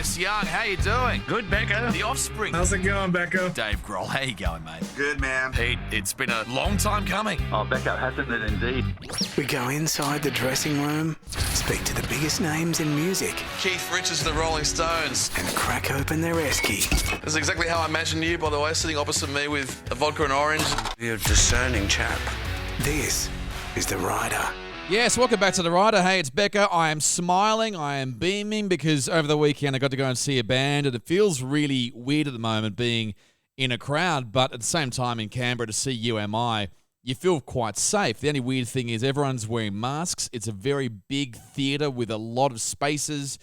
Angus Young, how you doing? Good, Becko. The Offspring. How's it going, Becko? Dave Grohl, how you going, mate? Good, man. Pete, it's been a long time coming. Oh, Becko, hasn't it indeed? We go inside the dressing room, speak to the biggest names in music, Keith Richards, the Rolling Stones. and crack open their esky. That's exactly how I imagine you, by the way, sitting opposite me with a vodka and orange. You're a discerning chap. This is The Rider. Yes, welcome back to The Rider. Hey, it's Becca. I am smiling, I am beaming because over the weekend I got to go and see a band and it feels really weird at the moment being in a crowd, but at the same time in Canberra to see UMI, you feel quite safe. The only weird thing is everyone's wearing masks. It's a very big theatre with a lot of spaces.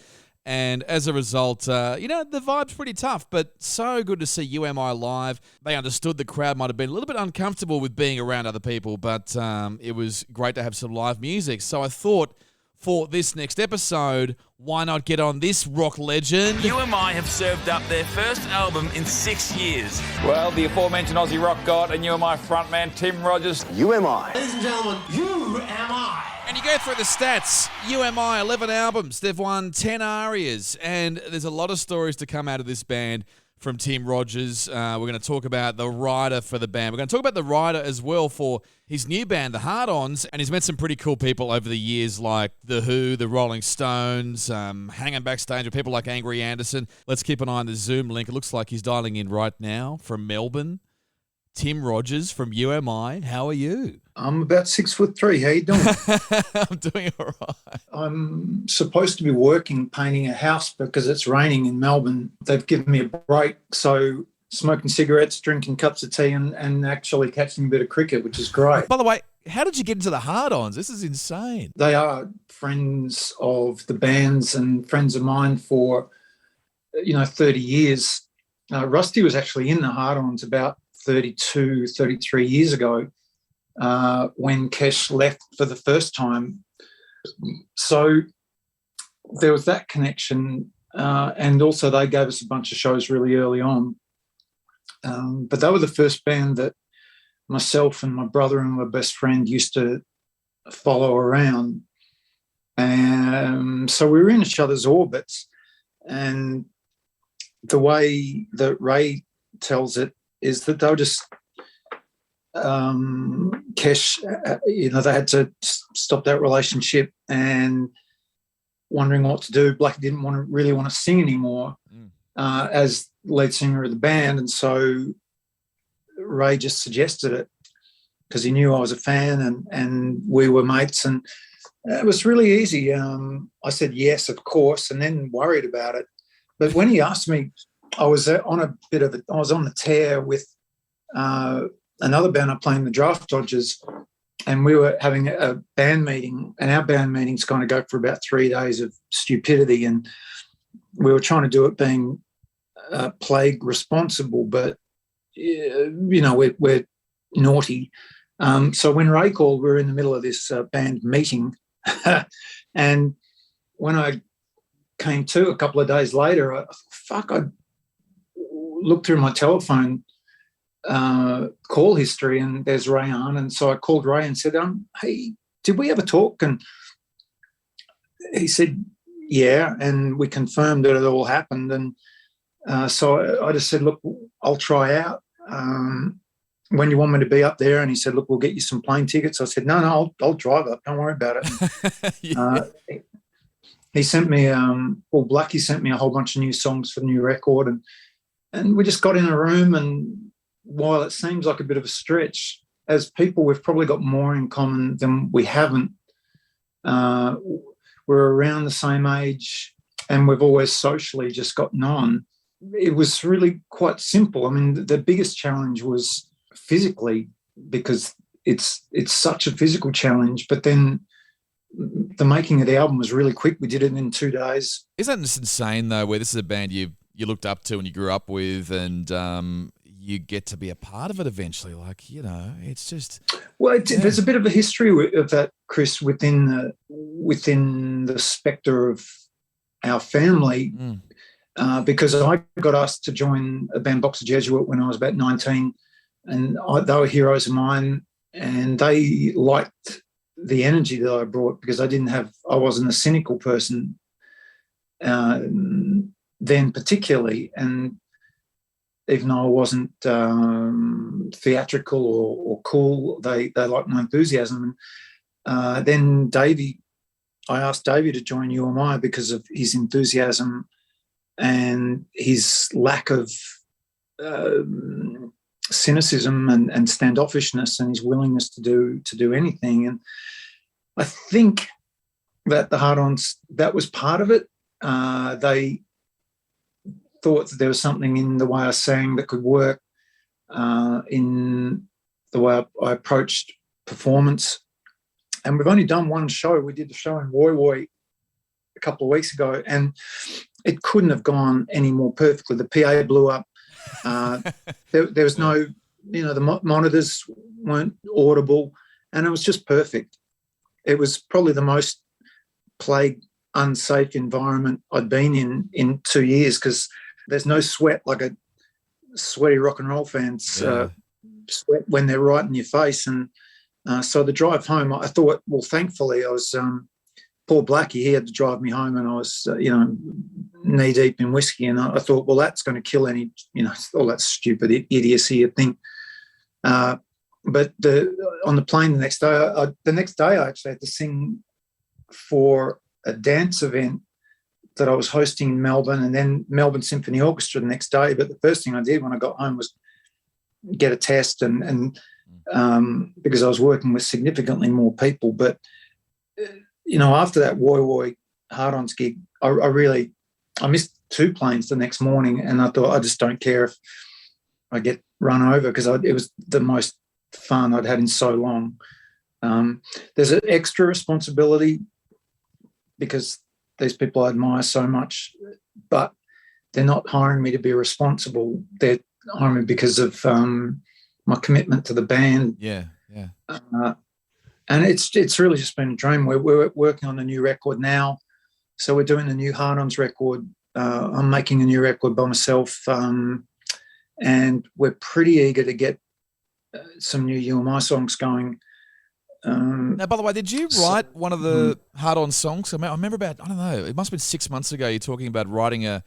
And as a result, the vibe's pretty tough, but so good to see UMI live. They understood the crowd might have been a little bit uncomfortable with being around other people, but it was great to have some live music. So I thought for this next episode, why not get on this rock legend? UMI have served up their first album in 6 years. Well, the aforementioned Aussie rock god and UMI frontman Tim Rogers. UMI. Ladies and gentlemen, UMI. And you go through the stats, UMI, 11 albums, they've won 10 ARIAs, and there's a lot of stories to come out of this band from Tim Rogers. We're going to talk about the writer for the band. We're going to talk about the writer as well for his new band, the Hard Ons, and he's met some pretty cool people over the years like The Who, the Rolling Stones, hanging backstage with people like Angry Anderson. Let's keep an eye on the Zoom link. It looks like he's dialing in right now from Melbourne. Tim Rogers from UMI, how are you? I'm about 6'3". How you doing? I'm doing all right. I'm supposed to be working painting a house because it's raining in Melbourne. They've given me a break, so smoking cigarettes, drinking cups of tea, and actually catching a bit of cricket, which is great. By the way, how did you get into the Hard Ons? This is insane. They are friends of the bands and friends of mine for 30 years. Rusty was actually in the Hard Ons about 32, 33 years ago when Kesh left for the first time. So there was that connection, and also they gave us a bunch of shows really early on. But they were the first band that myself and my brother and my best friend used to follow around. And so we were in each other's orbits. And the way that Ray tells it is that they were just Kesh, they had to stop that relationship and wondering what to do. Blackie didn't really want to sing anymore as lead singer of the band, and so Ray just suggested it because he knew I was a fan and we were mates, and it was really easy. I said yes, of course, and then worried about it. But when he asked me, I was on the tear with another band I played, the Draft Dodgers, and we were having a band meeting, and our band meetings kind of go for about 3 days of stupidity, and we were trying to do it being plague responsible, but we're naughty. So when Ray called, we were in the middle of this band meeting, and when I came to a couple of days later, I looked through my telephone call history and there's Ray on, and so I called Ray and said, hey, did we ever talk? And he said, yeah, and we confirmed that it all happened. And so I just said, look, I'll try out. When you want me to be up there? And he said, look, we'll get you some plane tickets. I said, no, I'll drive up. Don't worry about it. Yeah. He sent me, Blackie sent me a whole bunch of new songs for the new record, and we just got in a room, and while it seems like a bit of a stretch, as people we've probably got more in common than we haven't. We're around the same age and we've always socially just gotten on. It was really quite simple. I mean, the biggest challenge was physically, because it's such a physical challenge, but then the making of the album was really quick. We did it in 2 days. Isn't this insane, though, where this is a band you looked up to and you grew up with, and you get to be a part of it eventually? It's just... Well, there's a bit of a history of that, Chris, within the spectre of our family, because I got asked to join a band, Boxer Jesuit, when I was about 19, and they were heroes of mine, and they liked the energy that I brought because I wasn't a cynical person. then particularly, and even though I wasn't theatrical or cool, they liked my enthusiasm. And then I asked Davey to join UMI because of his enthusiasm and his lack of cynicism and standoffishness, and his willingness to do anything. And I think that the Hard Ons, that was part of it. They thought that there was something in the way I sang that could work, in the way I approached performance. And we've only done one show. We did the show in Waterboy a couple of weeks ago, and it couldn't have gone any more perfectly. The PA blew up. There was no, the monitors weren't audible, and it was just perfect. It was probably the most plague unsafe environment I'd been in 2 years, because there's no sweat like a sweaty rock and roll fans sweat when they're right in your face. And so the drive home, I thought, well, thankfully I was poor Blackie, he had to drive me home, and I was, knee deep in whiskey. And I thought, well, that's going to kill any, all that stupid idiocy you think. But on the plane the next day, I actually had to sing for a dance event that I was hosting in Melbourne, and then Melbourne Symphony Orchestra the next day. But the first thing I did when I got home was get a test, and because I was working with significantly more people. But after that Woy Hard Ons gig, I missed 2 planes the next morning, and I thought, I just don't care if I get run over, because it was the most fun I'd had in so long. There's an extra responsibility because these people I admire so much, but they're not hiring me to be responsible. They're hiring me because of my commitment to the band. Yeah. And it's really just been a dream. We're working on a new record now. So we're doing a new Hard Ons record. I'm making a new record by myself. And we're pretty eager to get some new UMI songs going. Now, by the way, did you write one of the Hard On songs? I remember about, I don't know, it must have been 6 months ago, you're talking about writing a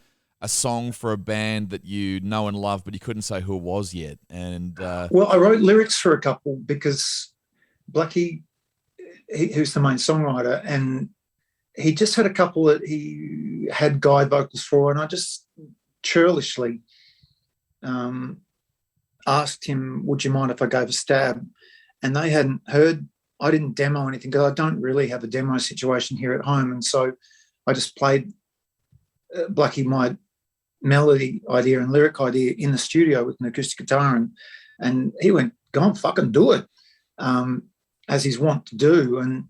song for a band that you know and love, but you couldn't say who it was yet. And well, I wrote lyrics for a couple because Blackie, who's the main songwriter, and he just had a couple that he had guide vocals for, and I just churlishly asked him, would you mind if I gave a stab? And they hadn't heard, I didn't demo anything because I don't really have a demo situation here at home. And so I just played Blackie my melody idea and lyric idea in the studio with an acoustic guitar, and he went, go on, fucking do it, as he's wont to do. And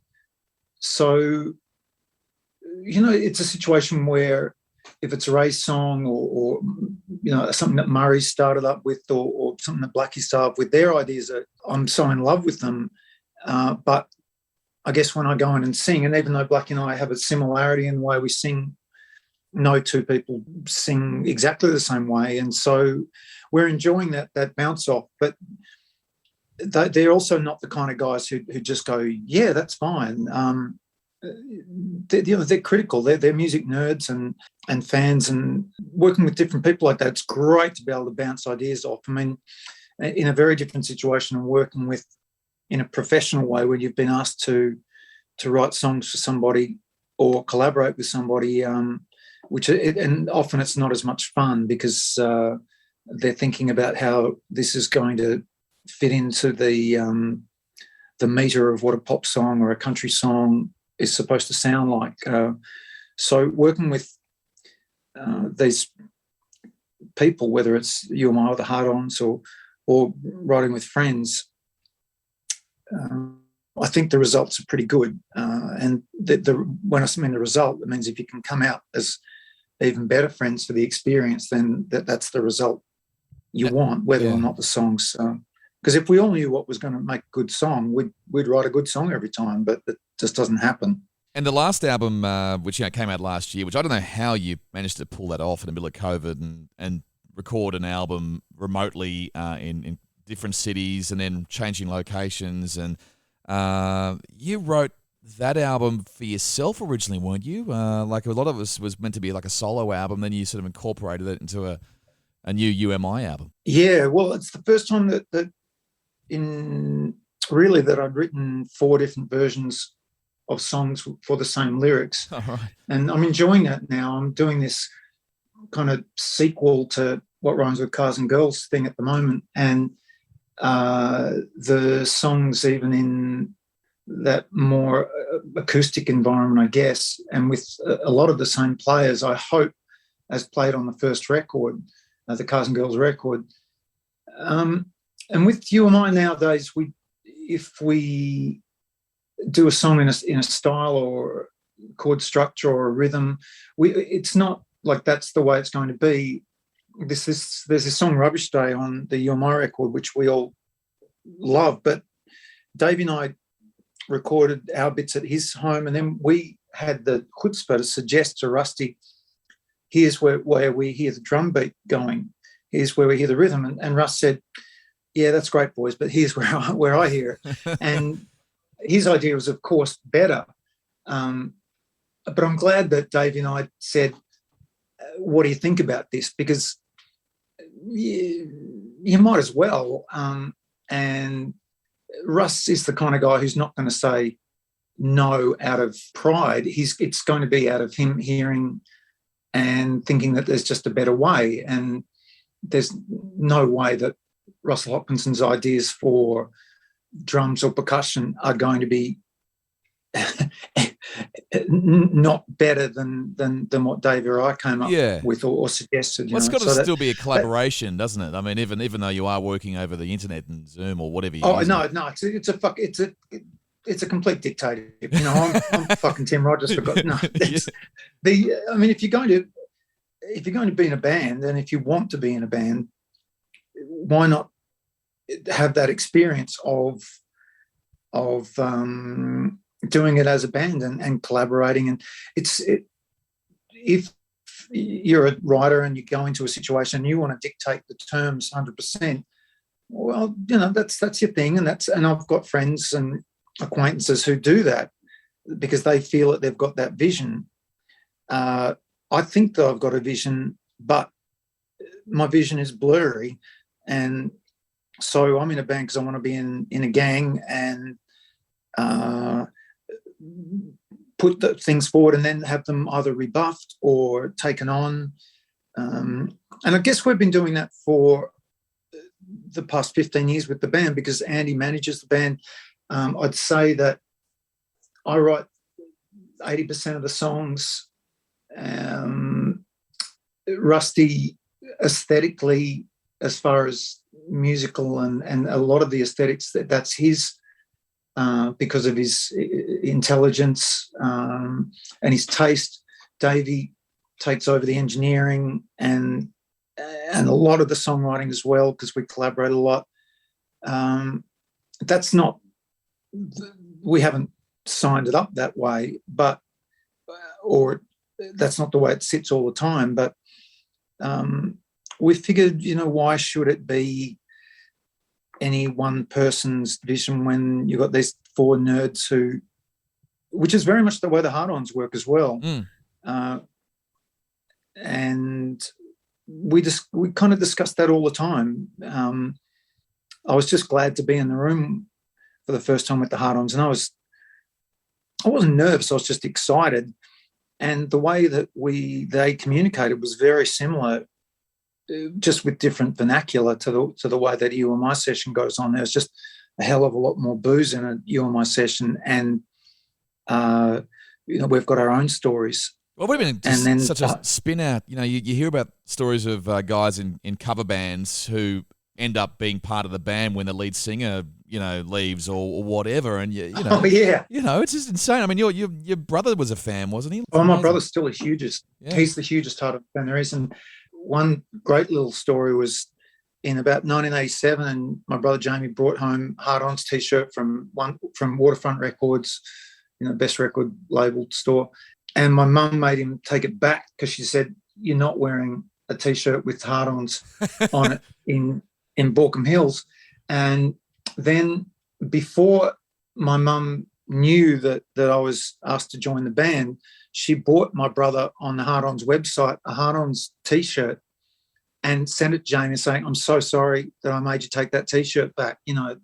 so, it's a situation where if it's a Ray's song or something that Murray started up with or something that Blackie started up with, their ideas are, I'm so in love with them. But I guess when I go in and sing, and even though Blackie and I have a similarity in the way we sing, no two people sing exactly the same way. And so we're enjoying that bounce off. But they're also not the kind of guys who just go, yeah, that's fine. They're critical. They're music nerds and fans, and working with different people like that, it's great to be able to bounce ideas off. I mean, in a very different situation and working with in a professional way where you've been asked to write songs for somebody or collaborate with somebody, and often it's not as much fun because they're thinking about how this is going to fit into the meter of what a pop song or a country song is supposed to sound like. So working with these people, whether it's UMI or the Hard Ons or writing with friends, I think the results are pretty good. And when I mean the result, it means if you can come out as even better friends for the experience, then that's the result you want, whether or not the songs. Because if we all knew what was going to make a good song, we'd write a good song every time, but it just doesn't happen. And the last album, which came out last year, which I don't know how you managed to pull that off in the middle of COVID and record an album remotely in different cities and then changing locations. And you wrote that album for yourself originally, weren't you? Like a lot of us was meant to be like a solo album, then you sort of incorporated it into a new UMI album. Yeah, well, it's the first time that I'd written 4 different versions of songs for the same lyrics. All right. And I'm enjoying that now. I'm doing this kind of sequel to What Rhymes with Cars and Girls thing at the moment. And the songs, even in that more acoustic environment, I guess, and with a lot of the same players, I hope, as played on the first record, the Cars and Girls record. And with UMI nowadays, if we do a song in a style or chord structure or a rhythm, it's not like that's the way it's going to be. There's this song Rubbish Day on the UMI record, which we all love, but Davey and I recorded our bits at his home, and then we had the chutzpah to suggest to Rusty, here's where we hear the drum beat going, here's where we hear the rhythm, and Russ said, yeah, that's great, boys, but here's where I hear it. And his idea was, of course, better. But I'm glad that Davey and I said, what do you think about this? Because you might as well. And Russ is the kind of guy who's not going to say no out of pride. It's going to be out of him hearing and thinking that there's just a better way. And there's no way that Russell Hopkinson's ideas for drums or percussion are going to be not better than what Dave or I came up with or suggested. It's got to still be a collaboration, doesn't it? I mean, even though you are working over the internet and Zoom or whatever. It's a complete dictatorship. You know, I'm fucking Tim Rogers. I mean, if you're going to be in a band, and if you want to be in a band, why not have that experience of doing it as a band and collaborating? And if you're a writer and you go into a situation and you want to dictate the terms 100%, well, you know, that's your thing, and I've got friends and acquaintances who do that because they feel that they've got that vision. I think that I've got a vision, but my vision is blurry, and so I'm in a band because I want to be in a gang and put the things forward and then have them either rebuffed or taken on. And I guess we've been doing that for the past 15 years with the band because Andy manages the band. I'd say that I write 80% of the songs. Rusty, aesthetically, as far as musical and a lot of the aesthetics, that's his because of his intelligence and his taste. Davey takes over the engineering and a lot of the songwriting as well because we collaborate a lot. That's not, we haven't signed it up that way, but or that's not the way it sits all the time. But we figured, you know, why should it be any one person's vision when you've got these 4 nerds which is very much the way the Hard Ons work as well. And we kind of discussed that all the time. I was just glad to be in the room for the first time with the Hard Ons, and I wasn't nervous. I was just excited, and the way that they communicated was very similar, just with different vernacular to the way that a UMI session goes on. There's just a hell of a lot more booze in a UMI session, and you know, we've got our own stories. Well, we've been just such a spin out. You know, you hear about stories of guys in cover bands who end up being part of the band when the lead singer, you know, leaves or whatever, and you know, you know, it's just insane. I mean, your brother was a fan, wasn't he? Oh, my brother's still the hugest. Yeah. He's the hugest Hard Ons fan there is. And one great little story was in about 1987, and my brother Jamie brought home Hard Ons t-shirt from Waterfront Records, you know, best record label store. And my mum made him take it back because she said, "You're not wearing a t-shirt with Hard Ons on it in Borkham Hills." And then before my mum knew that I was asked to join the band, she bought my brother on the Hard Ons website a Hard Ons T-shirt and sent it to Jamie saying, "I'm so sorry that I made you take that T-shirt back. You know,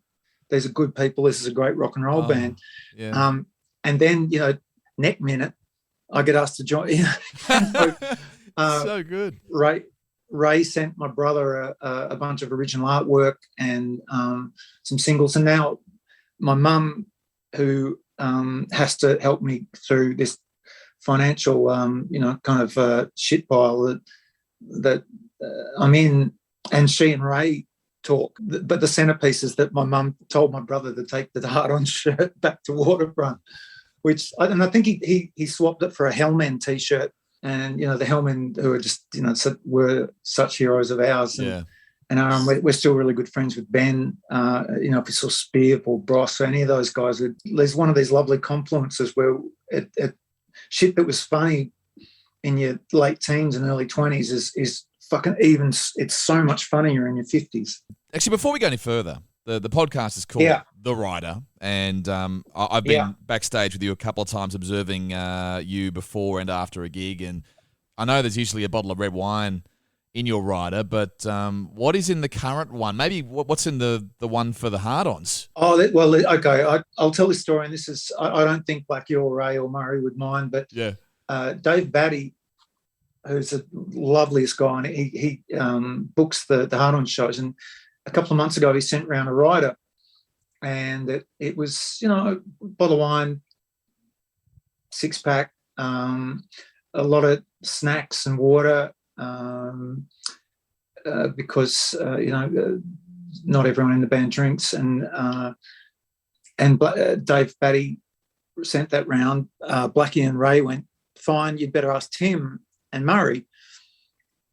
these are good people. This is a great rock and roll band." Yeah. And then, you know, next minute, I get asked to join. So good. Ray sent my brother a bunch of original artwork and some singles. And now my mum, who has to help me through this financial, kind of shit pile that I'm in, and she and Ray talk. But the centerpiece is that my mum told my brother to take the Hard On shirt back to Waterfront, I think he swapped it for a Hellmen T-shirt. And, you know, the Hellmen, who are just, you know, were such heroes of ours. And we're still really good friends with Ben. You know, if you saw Spear or Bros or any of those guys, there's one of these lovely confluences where shit that was funny in your late teens and early 20s is fucking even. It's so much funnier in your 50s. Actually, before we go any further, the podcast is called The Rider, and I've been backstage with you a couple of times observing you before and after a gig, and I know there's usually a bottle of red wine in your rider, but what is in the current one? Maybe what's in the one for the Hard Ons? Oh, well, okay, I'll tell this story, and this is, I don't think Blackie or Ray or Murray would mind, but Dave Batty, who's the loveliest guy, and he books the Hard On shows, and a couple of months ago he sent round a rider, and it was, you know, a bottle of wine, 6-pack, a lot of snacks and water, because not everyone in the band drinks, and Dave Batty sent that round. Blackie and Ray went, "Fine, you'd better ask Tim and Murray."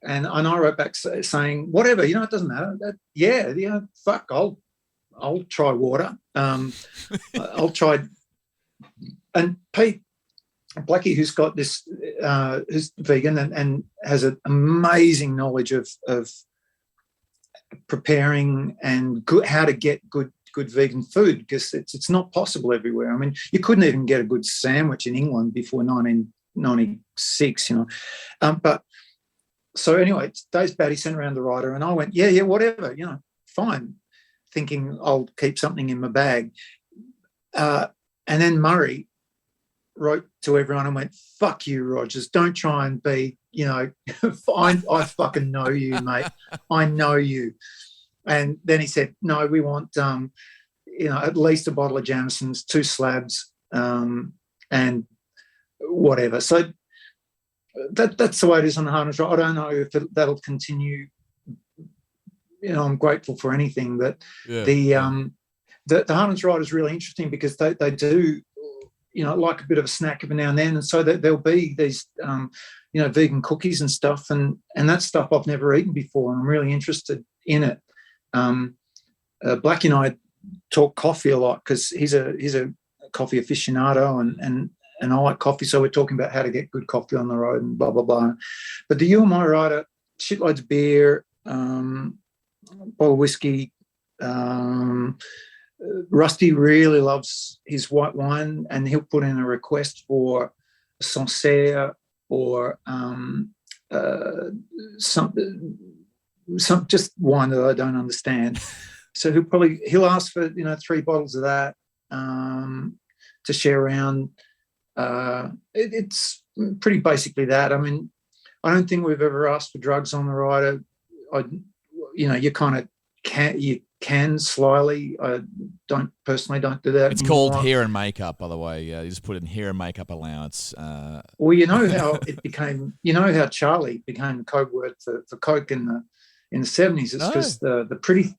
And I wrote back saying, "Whatever, you know, it doesn't matter. Fuck, I'll try water. I'll try." And Pete Blackie, who's got this, who's vegan and has an amazing knowledge of preparing and how to get good vegan food, because it's not possible everywhere. I mean, you couldn't even get a good sandwich in England before 1996, you know. But so anyway, Dave Batty sent around the rider, and I went, yeah, whatever, you know, fine, thinking I'll keep something in my bag. And then Murray wrote to everyone and went, "Fuck you, Rogers. Don't try and be, you know, I fucking know you, mate. I know you." And then he said, "No, we want, at least a bottle of Jameson's, 2 slabs, and whatever." So that's the way it is on the Hard Ons. I don't know if that'll continue. You know, I'm grateful for anything, but the Hard Ons ride is really interesting because they do, you know, like a bit of a snack every now and then, and so there'll be these, vegan cookies and stuff, and that stuff I've never eaten before, and I'm really interested in it. Blackie and I talk coffee a lot because he's a coffee aficionado, and I like coffee, so we're talking about how to get good coffee on the road and blah, blah, blah. But the UMI rider, shitloads of beer, bottle of whiskey. Rusty really loves his white wine, and he'll put in a request for Sancerre or some just wine that I don't understand. So he'll ask for 3 bottles of that to share around. It's pretty basically that. I mean, I don't think we've ever asked for drugs on the rider. You kind of can slyly. I don't do that. It's called hair and makeup, by the way. You just put in hair and makeup allowance. Well, you know how it became. You know how Charlie became the code word for Coke in the 70s. It's because the pretty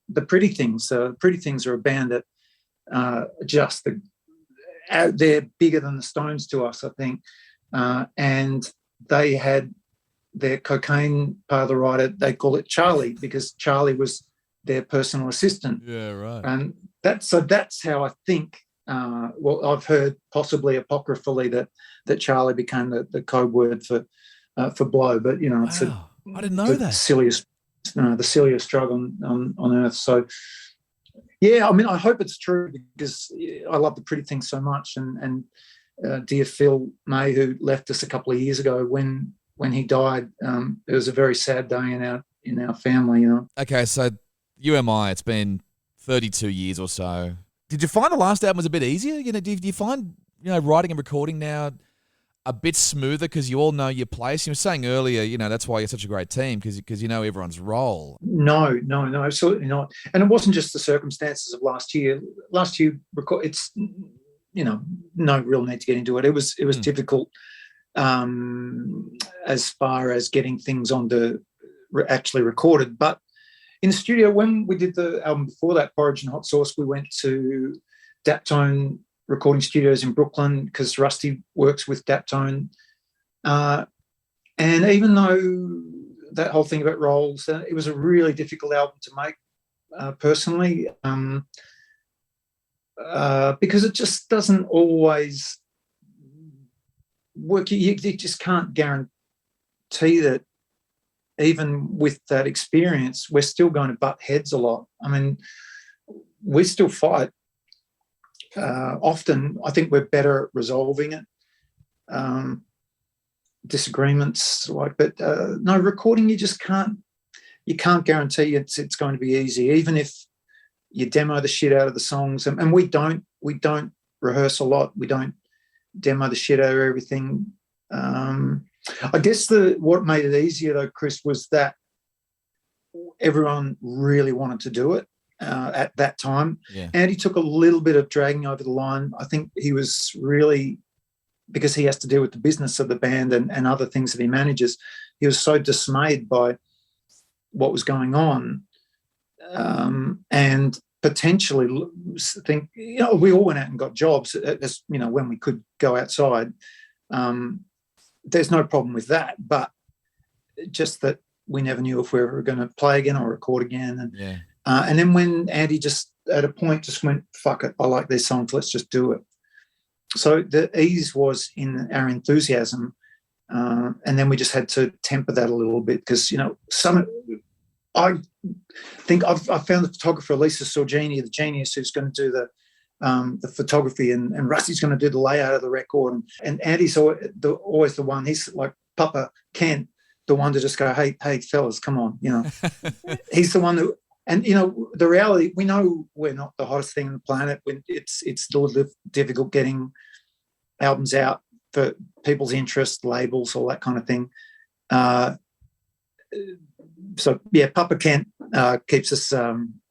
things. The Pretty Things are a band that just they're bigger than the Stones to us, I think, and they had their cocaine part of the rider. They call it Charlie because Charlie was their personal assistant. Yeah, right. And that's how I think. I've heard possibly apocryphally that Charlie became the code word for blow, but it's I didn't know that. The silliest drug on earth. So Yeah, I mean, I hope it's true because I love the Pretty Things so much, and dear Phil May, who left us a couple of years ago, when he died, it was a very sad day in our family. You know. Okay, so UMI, it's been 32 years or so. Did you find the last album was a bit easier? You know, do you find writing and recording now a bit smoother because you all know your place? You were saying earlier, that's why you're such a great team because you know everyone's role. No, absolutely not. And it wasn't just the circumstances of last year. Last year, it's no real need to get into it. It was difficult as far as getting things actually recorded. But in the studio, when we did the album before that, Porridge and Hot Sauce, we went to Daptone recording studios in Brooklyn because Rusty works with Daptone. And even though that whole thing about roles, it was a really difficult album to make personally because it just doesn't always work. You just can't guarantee that even with that experience, we're still going to butt heads a lot. I mean, we still fight. Often, I think we're better at resolving it. Disagreements, but no, recording, you just can't. You can't guarantee it's going to be easy, even if you demo the shit out of the songs. And we don't rehearse a lot. We don't demo the shit out of everything. I guess what made it easier though, Chris, was that everyone really wanted to do it. At that time. Yeah. And he took a little bit of dragging over the line. I think he was really, because he has to deal with the business of the band and other things that he manages, he was so dismayed by what was going on and potentially think, we all went out and got jobs as, when we could go outside. There's no problem with that, but just that we never knew if we were going to play again or record again. And then when Andy just at a point just went, fuck it, I like these songs, let's just do it. So the ease was in our enthusiasm. And then we just had to temper that a little bit because, I think I've found the photographer, Lisa Sorgini, the genius, who's going to do the photography and Rusty's going to do the layout of the record. And Andy's always the one, he's like Papa Kent, the one to just go, hey, fellas, come on, He's the one who, and, the reality, we know we're not the hottest thing on the planet. It's still difficult getting albums out for people's interest, labels, all that kind of thing. So, yeah, Papa Kent keeps us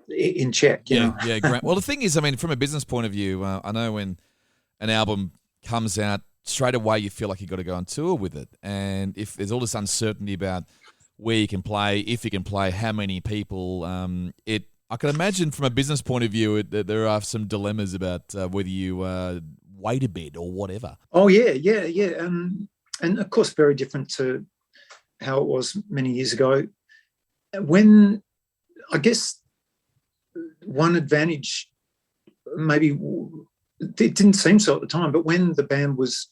in check. Yeah, great. Well, the thing is, from a business point of view, I know when an album comes out, straight away you feel like you've got to go on tour with it. And if there's all this uncertainty about where you can play, if you can play, how many people. I can imagine from a business point of view that there are some dilemmas about whether you wait a bit or whatever. Oh yeah. And of course, very different to how it was many years ago. When I guess one advantage, maybe it didn't seem so at the time, but when the band was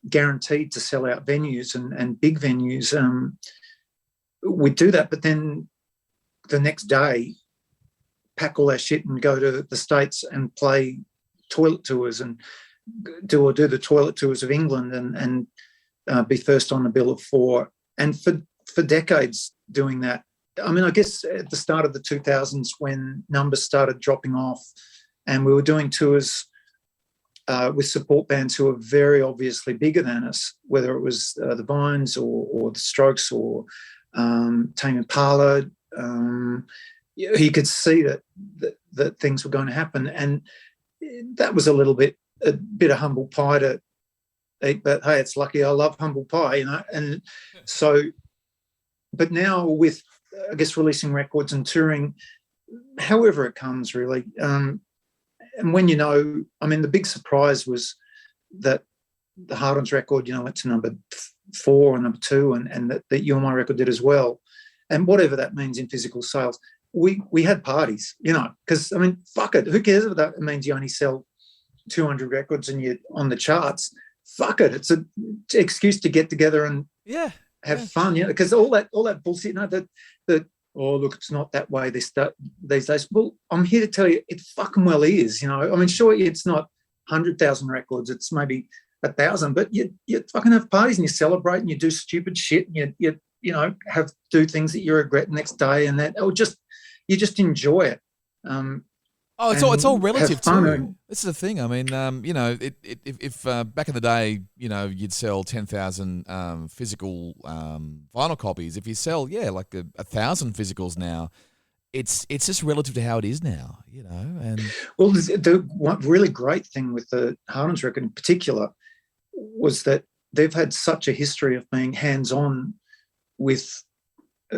guaranteed to sell out venues and big venues. We'd do that, but then the next day, pack all our shit and go to the States and play toilet tours and do the toilet tours of England and be first on the bill of 4. And for decades doing that. I guess at the start of the 2000s when numbers started dropping off and we were doing tours with support bands who were very obviously bigger than us, whether it was the Vines or the Strokes or Tame Impala, you could see that things were going to happen, and that was a bit of humble pie to eat. But hey, it's lucky I love humble pie, And so, but now with I guess releasing records and touring, however it comes, really. And when the big surprise was that the Hard Ons record, went to number 4 and number 2, and that You and My record did as well. And whatever that means in physical sales, we had parties, because, fuck it. Who cares if that means you only sell 200 records and you're on the charts? Fuck it. It's an excuse to get together and have fun, because all that bullshit, the oh, look, it's not that way these days. Well, I'm here to tell you it fucking well is, I mean, sure, it's not 100,000 records. It's maybe 1,000, but you fucking have parties and you celebrate and you do stupid shit and you do things that you regret the next day and that, or you just enjoy it. It's all relative too. fun. This is the thing. I mean, if back in the day, you'd sell 10,000 physical vinyl copies. If you sell, like 1,000 physicals now, it's just relative to how it is now, And Well, the one really great thing with the Hard Ons record in particular was that they've had such a history of being hands-on with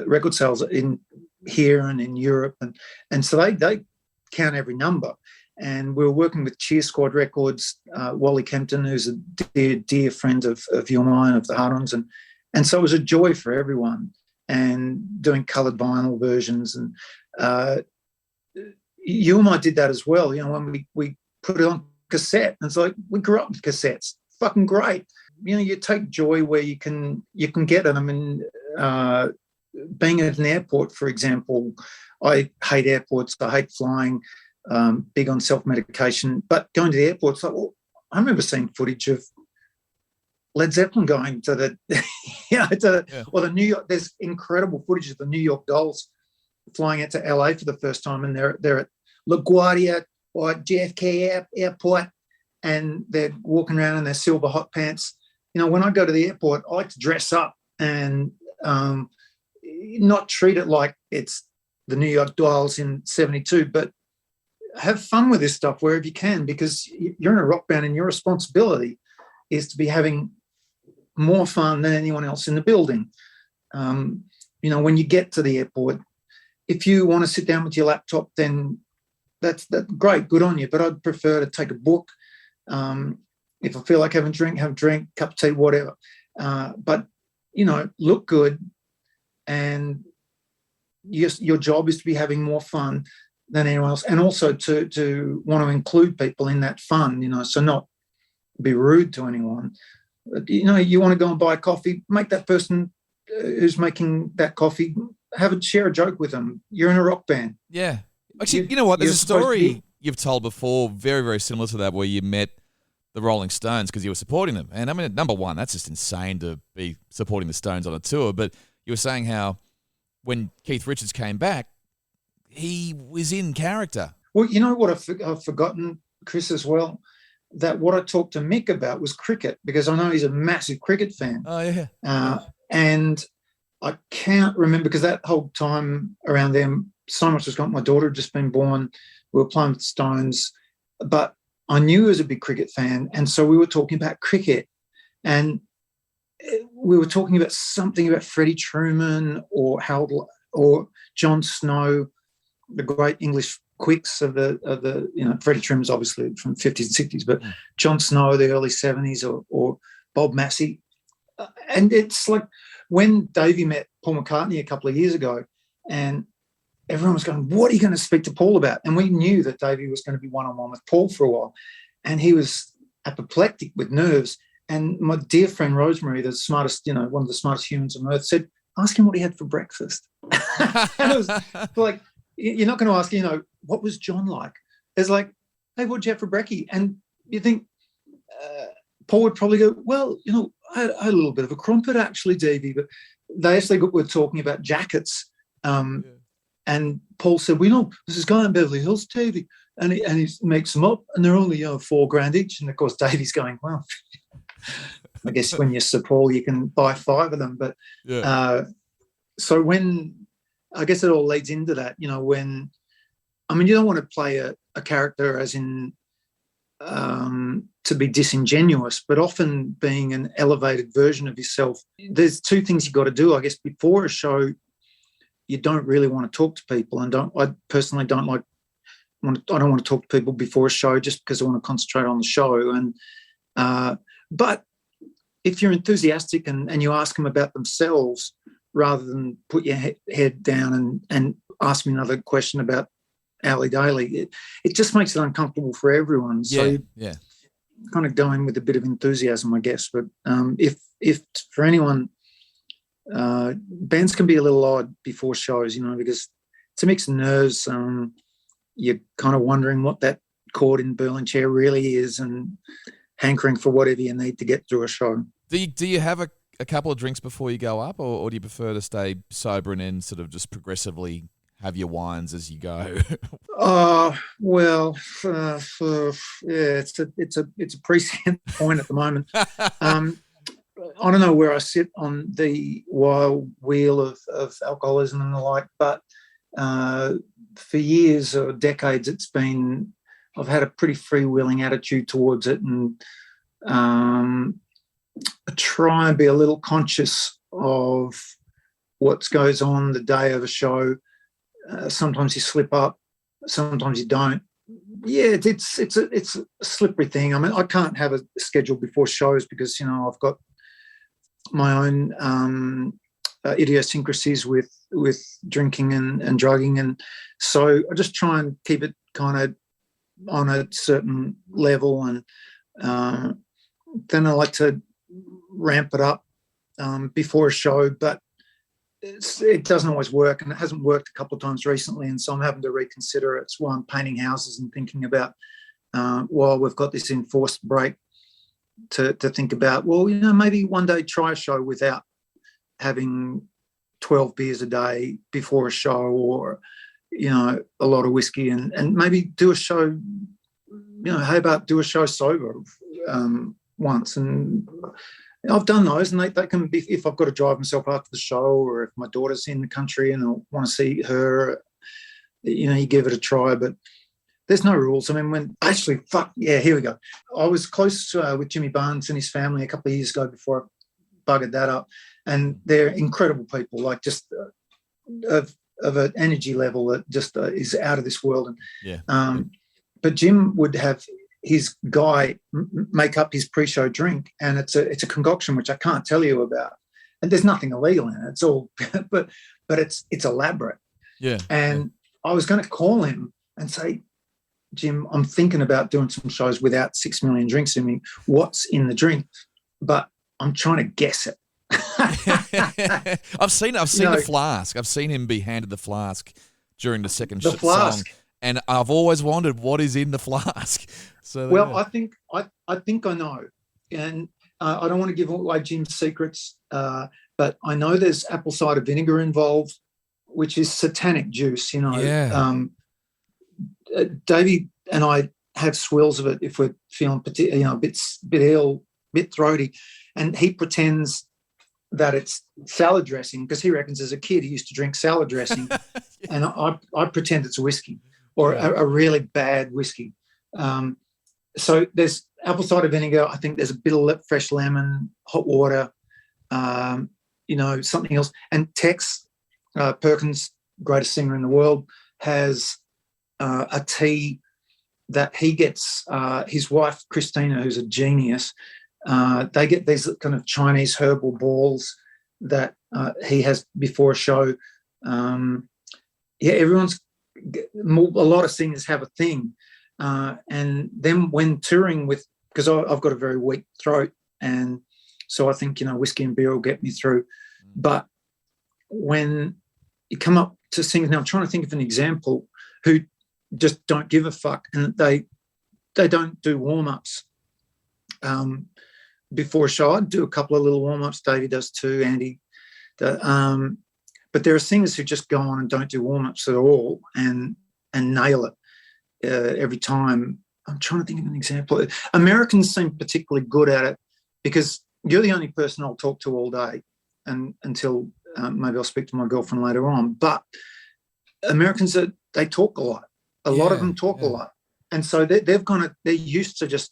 record sales in here and in Europe, and so they count every number. And we were working with Cheer Squad Records, Wally Kempton, who's a dear friend of your mine, of the Hard Ons, and so it was a joy for everyone. And doing coloured vinyl versions, and you and I did that as well. When we put it on cassette, and it's like we grew up with cassettes. Fucking great. You take joy where you can get it. I mean, being at an airport, for example, I hate airports. I hate flying. Big on self-medication, but going to the airport, it's like, well, I remember seeing footage of Led Zeppelin going to the, the New York. There's incredible footage of the New York Dolls flying out to LA for the first time, and they're at LaGuardia or JFK Airport, and they're walking around in their silver hot pants. When I go to the airport, I like to dress up and not treat it like it's the New York Dolls in '72, but have fun with this stuff wherever you can, because you're in a rock band and your responsibility is to be having more fun than anyone else in the building. When you get to the airport, if you want to sit down with your laptop, then that's great, good on you. But I'd prefer to take a book. If I feel like having a drink, have a drink, cup of tea, whatever. But look good, and your job is to be having more fun than anyone else, and also to want to include people in that fun, so not be rude to anyone. You want to go and buy a coffee, make that person who's making that coffee share a joke with them. You're in a rock band. Yeah. Actually, you know what? There's a story you've told before, very, very similar to that, where you met the Rolling Stones because you were supporting them. And I mean, number one, that's just insane to be supporting the Stones on a tour. But you were saying how when Keith Richards came back, he was in character. Well, you know what I've forgotten, Chris, as well? That what I talked to Mick about was cricket, because I know he's a massive cricket fan. Oh, yeah. And I can't remember, because that whole time around them, so much was gone. My daughter had just been born. We were playing with the Stones. But I knew he was a big cricket fan, and so we were talking about cricket. And we were talking about something about Freddie Truman or Harold or John Snow, the great English quicks of the Freddie Truman's obviously from the 50s and 60s, but John Snow, the early 70s, or Bob Massey. And it's like when Davey met Paul McCartney a couple of years ago, and everyone was going, what are you going to speak to Paul about? And we knew that Davey was going to be one-on-one with Paul for a while, and he was apoplectic with nerves. And my dear friend Rosemary, the smartest, one of the smartest humans on earth, said, ask him what he had for breakfast. And it was like, you're not going to ask, what was John like? It's like, hey, what did you have for brekkie? And you think Paul would probably go, well, I had a little bit of a crumpet actually, Davey. But they actually were talking about jackets. And Paul said, there's this guy in Beverly Hills, Davey, and he makes them up, and they're only $4,000 each. And of course, Davey's going, well, I guess when you're Sir Paul, you can buy 5 of them. But so when, I guess it all leads into that, when, you don't want to play a character as in to be disingenuous, but often being an elevated version of yourself. There's 2 things you've got to do, I guess. Before a show, you don't really want to talk to people, and I personally don't I don't want to talk to people before a show just because I want to concentrate on the show. And but if you're enthusiastic and you ask them about themselves rather than put your head down and ask me another question about Ali Daly, it just makes it uncomfortable for everyone. So kind of go in with a bit of enthusiasm, I guess. But if for anyone bands can be a little odd before shows, because it's a mix of nerves. You're kind of wondering what that chord in Berlin chair really is and hankering for whatever you need to get through a show. Do you have a couple of drinks before you go up, or do you prefer to stay sober and then sort of just progressively have your wines as you go? Well, it's a prescient point at the moment. I don't know where I sit on the wild wheel of alcoholism and the like, but for years or decades, I've had a pretty freewheeling attitude towards it, and I try and be a little conscious of what goes on the day of a show. Sometimes you slip up, sometimes you don't. Yeah, it's a slippery thing. I mean, I can't have a schedule before shows because I've got my own idiosyncrasies with drinking and drugging, and so I just try and keep it kind of on a certain level, and then I like to ramp it up before a show, but it doesn't always work, and it hasn't worked a couple of times recently, and so I'm having to reconsider it. It's why I'm painting houses and thinking about while we've got this enforced break to think about, well, maybe one day try a show without having 12 beers a day before a show, or a lot of whiskey, and maybe do a show, how about do a show sober once. And I've done those, and they can be, if I've got to drive myself after the show, or if my daughter's in the country and I want to see her, you give it a try. But there's no rules. I mean, here we go. I was close with Jimmy Barnes and his family a couple of years ago before I buggered that up, and they're incredible people, like just of an energy level that just is out of this world. And but Jim would have his guy make up his pre-show drink, and it's a concoction which I can't tell you about, and there's nothing illegal in it. It's all, but it's elaborate. Yeah. And I was going to call him and say, Jim, I'm thinking about doing some shows without 6 million drinks in me. What's in the drink? But I'm trying to guess it. I've seen the flask. I've seen him be handed the flask during the second song, and I've always wondered what is in the flask. So well, I think I know, and I don't want to give away Jim's secrets, but I know there's apple cider vinegar involved, which is satanic juice. Davey and I have swills of it if we're feeling a bit ill, bit throaty, and he pretends that it's salad dressing because he reckons as a kid he used to drink salad dressing, and I pretend it's whiskey or a really bad whiskey. So there's apple cider vinegar. I think there's a bit of fresh lemon, hot water, something else. And Tex Perkins, greatest singer in the world, has a tea that he gets. His wife Christina, who's a genius, they get these kind of Chinese herbal balls that he has before a show. Everyone's a lot of singers have a thing, and then when touring with, because I've got a very weak throat, and so I think whiskey and beer will get me through. But when you come up to singers, now I'm trying to think of an example who just don't give a fuck, and they don't do warm-ups before a show. I'd do a couple of little warm-ups. Davey does too, Andy. But there are singers who just go on and don't do warm-ups at all and nail it every time. I'm trying to think of an example. Americans seem particularly good at it because you're the only person I'll talk to all day, and until maybe I'll speak to my girlfriend later on. But Americans, they talk a lot. A lot of them talk a lot, and so they're used to just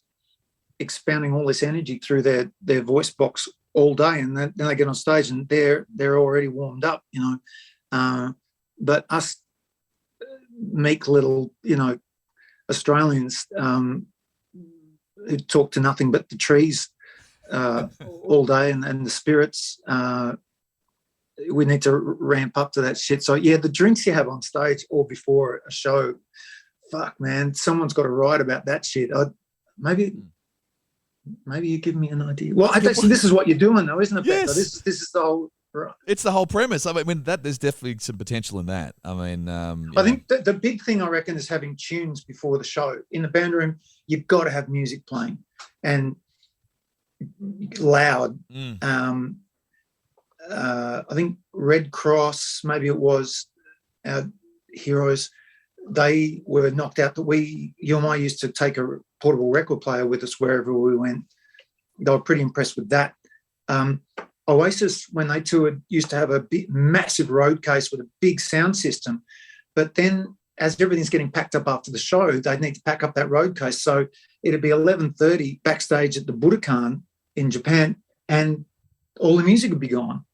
expounding all this energy through their voice box all day, and then they get on stage and they're already warmed up, But us meek little, Australians who talk to nothing but the trees all day and the spirits, we need to ramp up to that shit. So the drinks you have on stage or before a show, fuck man, someone's got to write about that shit. Maybe you give me an idea. Well, this is what you're doing, though, isn't it? Yes. This is the whole. Right. It's the whole premise. I mean, there's definitely some potential in that. I mean, I think the big thing I reckon is having tunes before the show. In the band room, you've got to have music playing and loud. I think Red Cross, maybe it was our heroes, they were knocked out that you and I used to take a portable record player with us wherever we went. They were pretty impressed with that. Oasis, when they toured, used to have a massive road case with a big sound system. But then as everything's getting packed up after the show, they'd need to pack up that road case. So it'd be 11:30 backstage at the Budokan in Japan, and all the music would be gone.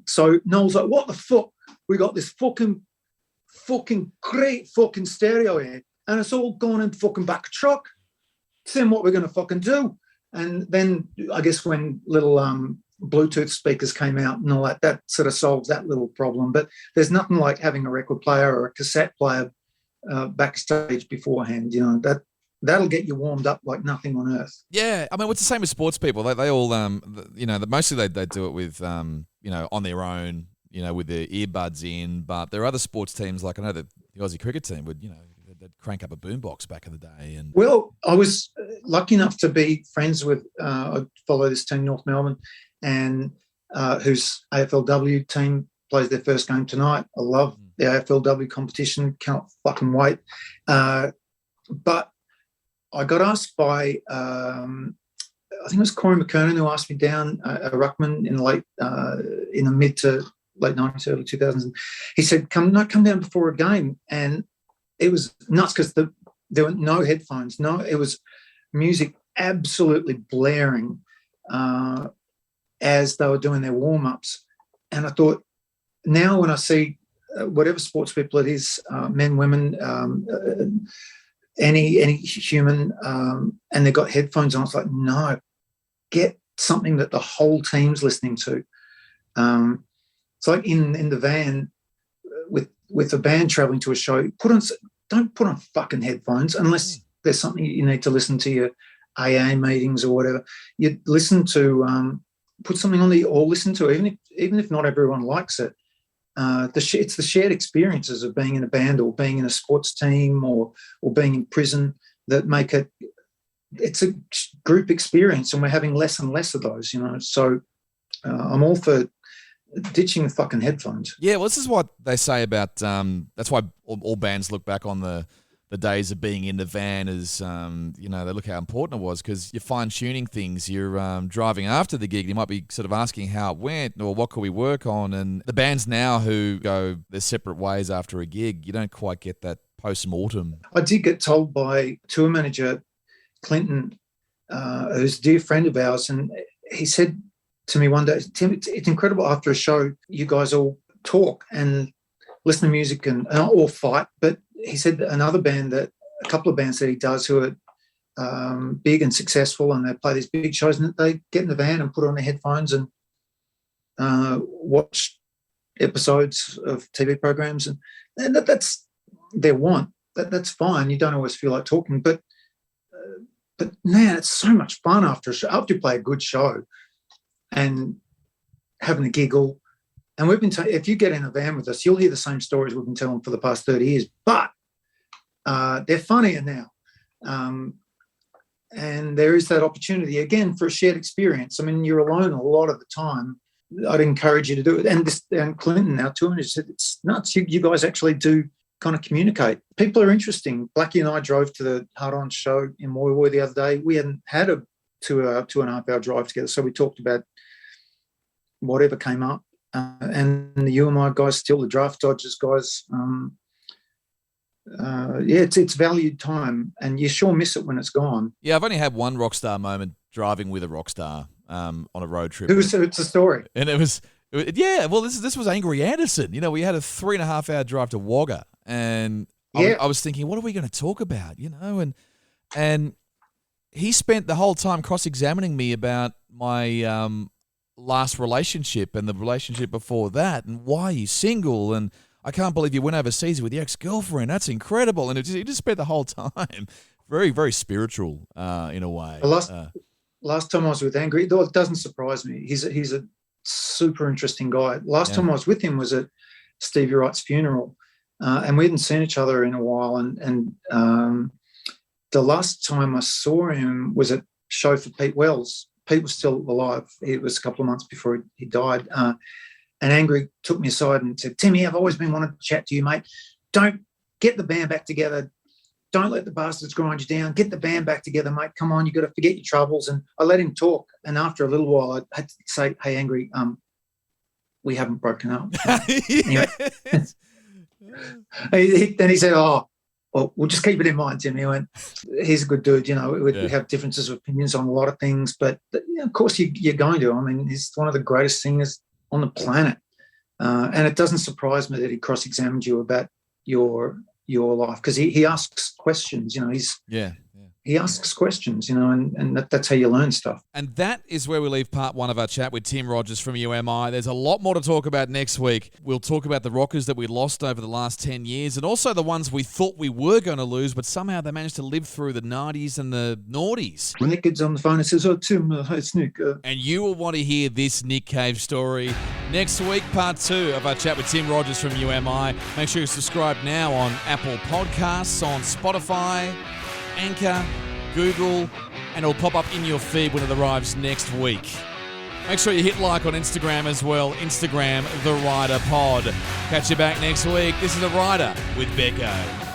So Noel's like, what the fuck? We got this fucking great fucking stereo here, and it's all gone in fucking back of truck. Then what we're going to fucking do? And then I guess when little Bluetooth speakers came out and all that sort of solves that little problem. But there's nothing like having a record player or a cassette player backstage beforehand. You know, that'll get you warmed up like nothing on earth. Yeah, I mean, it's the same as sports people. They all, mostly they do it with, on their own, with their earbuds in. But there are other sports teams, like I know that the Aussie cricket team would, they'd crank up a boombox back in the day. And well, I was lucky enough to be friends with, I follow this team, North Melbourne, and whose AFLW team plays their first game tonight. I love the AFLW competition, can't fucking wait. But I got asked by, I think it was Corey McKernan who asked me down a ruckman in the mid to late 90s, early 2000s. He said, come down before a game. And it was nuts because there were no headphones. No, it was music absolutely blaring as they were doing their warm-ups. And I thought, now when I see whatever sports people it is, men, women, any human, and they've got headphones on, it's like, no, get something that the whole team's listening to. It's like in the van with the band traveling to a show, don't put on fucking headphones unless there's something you need to listen to, your AA meetings or whatever. You listen to, put something on that you all listen to, even if not everyone likes it. It's the shared experiences of being in a band or being in a sports team or being in prison that make it. It's a group experience, and we're having less and less of those. So I'm all for ditching the fucking headphones. Yeah, well, this is what they say about. That's why all bands look back on the days of being in the van as, they look how important it was, because you're fine-tuning things. You're driving after the gig. You might be sort of asking how it went or what could we work on. And the bands now who go their separate ways after a gig, you don't quite get that post-mortem. I did get told by tour manager Clinton, who's a dear friend of ours, and he said to me one day, Tim, it's incredible after a show you guys all talk and listen to music and or fight, but he said that a couple of bands that he does who are big and successful and they play these big shows, and they get in the van and put on their headphones and watch episodes of TV programs, and that's their want. That's fine. You don't always feel like talking, but man, it's so much fun after a show, after you play a good show and having a giggle. And we've been if you get in a van with us, you'll hear the same stories we've been telling for the past 30 years, but they're funnier now. And there is that opportunity, again, for a shared experience. I mean, you're alone a lot of the time. I'd encourage you to do it. And Clinton, our tour manager, said, it's nuts. You guys actually do kind of communicate. People are interesting. Blackie and I drove to the Hard Ons show in Waterboy the other day. We hadn't had a 2.5 hour drive together, so we talked about whatever came up. And the UMI guys, still the Draft Dodgers guys, it's valued time, and you sure miss it when it's gone. Yeah, I've only had one rock star moment driving with a rock star on a road trip. It's a story. And this was Angry Anderson. We had a 3.5 hour drive to Wagga, and I was thinking, what are we going to talk about? And he spent the whole time cross-examining me about my last relationship and the relationship before that, and why are you single, and I can't believe you went overseas with your ex-girlfriend. That's incredible. And he just spent the whole time very, very spiritual in a way. Last time I was with Angry, it doesn't surprise me. He's a super interesting guy. Last time I was with him was at Stevie Wright's funeral, and we hadn't seen each other in a while. And the last time I saw him was at a show for Pete Wells. Pete was still alive. It was a couple of months before he died. And Angry took me aside and said, "Timmy, I've always been wanting to chat to you, mate. Don't get the band back together. Don't let the bastards grind you down. Get the band back together, mate. Come on, you've got to forget your troubles." And I let him talk. And after a little while, I had to say, "Hey, Angry, we haven't broken up." Anyway. Then he said, "Oh, well, we'll just keep it in mind, Timmy." I went, "He's a good dude. We have differences of opinions on a lot of things, but of course you're going to. I mean, he's one of the greatest singers on the planet. And it doesn't surprise me that he cross-examined you about your life, because he asks questions. He asks questions, and that's how you learn stuff. And that is where we leave part one of our chat with Tim Rogers from UMI. There's a lot more to talk about next week. We'll talk about the rockers that we lost over the last 10 years, and also the ones we thought we were going to lose, but somehow they managed to live through the 90s and the noughties. When Nick gets on the phone and says, "Oh, Tim, it's Nick." And you will want to hear this Nick Cave story next week, part two of our chat with Tim Rogers from UMI. Make sure you subscribe now on Apple Podcasts, on Spotify, Anchor, Google, and it'll pop up in your feed when it arrives next week. Make sure you hit like on Instagram as well. Instagram, The Rider Pod. Catch you back next week. This is The Rider with Becko.